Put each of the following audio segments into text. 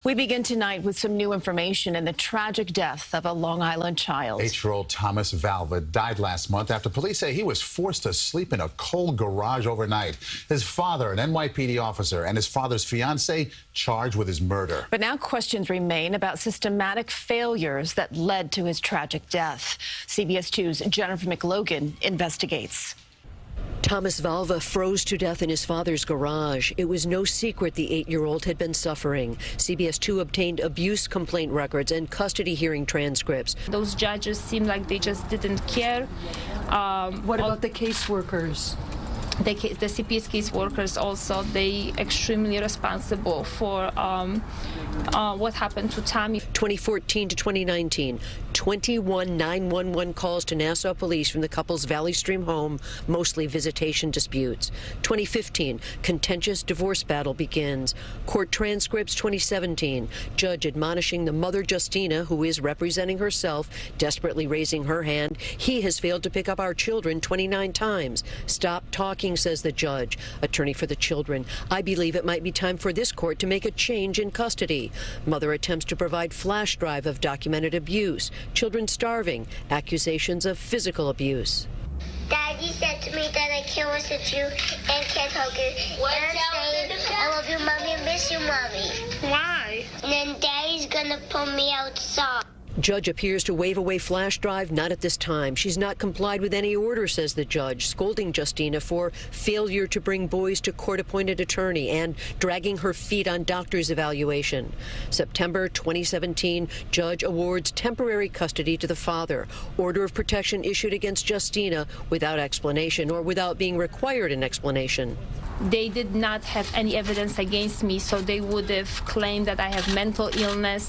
We begin tonight with some new information in the tragic death of a Long Island child. 8-year-old Thomas Valva died last month after police say he was forced to sleep in a cold garage overnight. His father, an NYPD officer, and his father's fiancée charged with his murder. But now questions remain about systematic failures that led to his tragic death. CBS2's Jennifer McLogan investigates. Thomas Valva froze to death in his father's garage. It was no secret the 8-year-old had been suffering. CBS2 obtained abuse complaint records and custody hearing transcripts. Those judges seemed like they just didn't care. What about the caseworkers? The CPS caseworkers also, they extremely responsible for what happened to Tommy. 2014 to 2019, 21 911 calls to Nassau police from the couple's Valley Stream home, mostly visitation disputes. 2015, contentious divorce battle begins. Court transcripts 2017, judge admonishing the mother Justina, who is representing herself, desperately raising her hand. He has failed to pick up our children 29 times. Stop talking, says the judge. Attorney for the children, I believe it might be time for this court to make a change in custody. Mother attempts to provide flash drive of documented abuse. Children starving. Accusations of physical abuse. Daddy said to me that I can't listen to you and can't hug you. What? And I'm saying, I love you, Mommy, and miss you, Mommy. Why? And then Daddy's gonna pull me outside. Judge appears to wave away flash drive. Not at this time. She's not complied with any order, says the judge, scolding Justina for failure to bring boys to court-appointed attorney and dragging her feet on doctor's evaluation. September 2017, judge awards temporary custody to the father. Order of protection issued against Justina without explanation or without being required an explanation. They did not have any evidence against me, so they would have claimed that I have mental illness,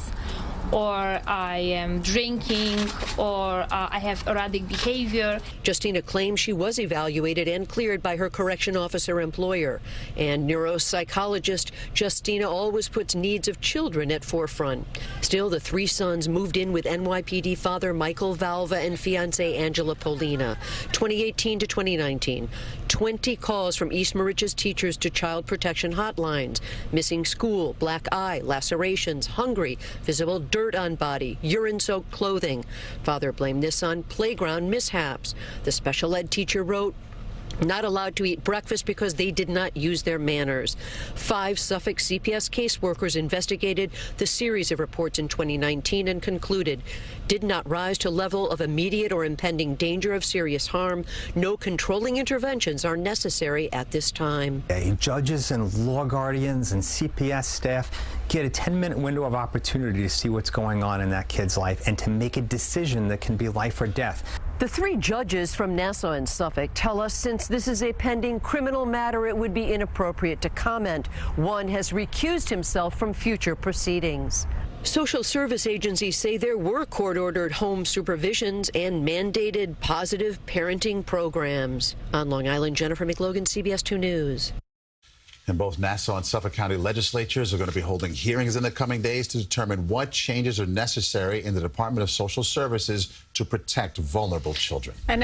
or I am drinking, or I have erratic behavior. Justina claims she was evaluated and cleared by her correction officer employer. And neuropsychologist Justina always puts needs of children at forefront. Still, the three sons moved in with NYPD father Michael Valva and fiancée Angela Polina. 2018 to 2019, 20 calls from East Moriches teachers to child protection hotlines. Missing school, black eye, lacerations, hungry, visible dirt on body, urine-soaked clothing. Father blamed this on playground mishaps. The special ed teacher wrote, not allowed to eat breakfast because they did not use their manners. 5 Suffolk CPS caseworkers investigated the series of reports in 2019 and concluded did not rise to level of immediate or impending danger of serious harm. No controlling interventions are necessary at this time. Judges and law guardians and CPS staff get a 10-minute window of opportunity to see what's going on in that kid's life and to make a decision that can be life or death. The 3 judges from Nassau and Suffolk tell us since this is a pending criminal matter, it would be inappropriate to comment. One has recused himself from future proceedings. Social service agencies say there were court-ordered home supervisions and mandated positive parenting programs. On Long Island, Jennifer McLogan, CBS 2 News. And both Nassau and Suffolk County legislatures are going to be holding hearings in the coming days to determine what changes are necessary in the Department of Social Services to protect vulnerable children.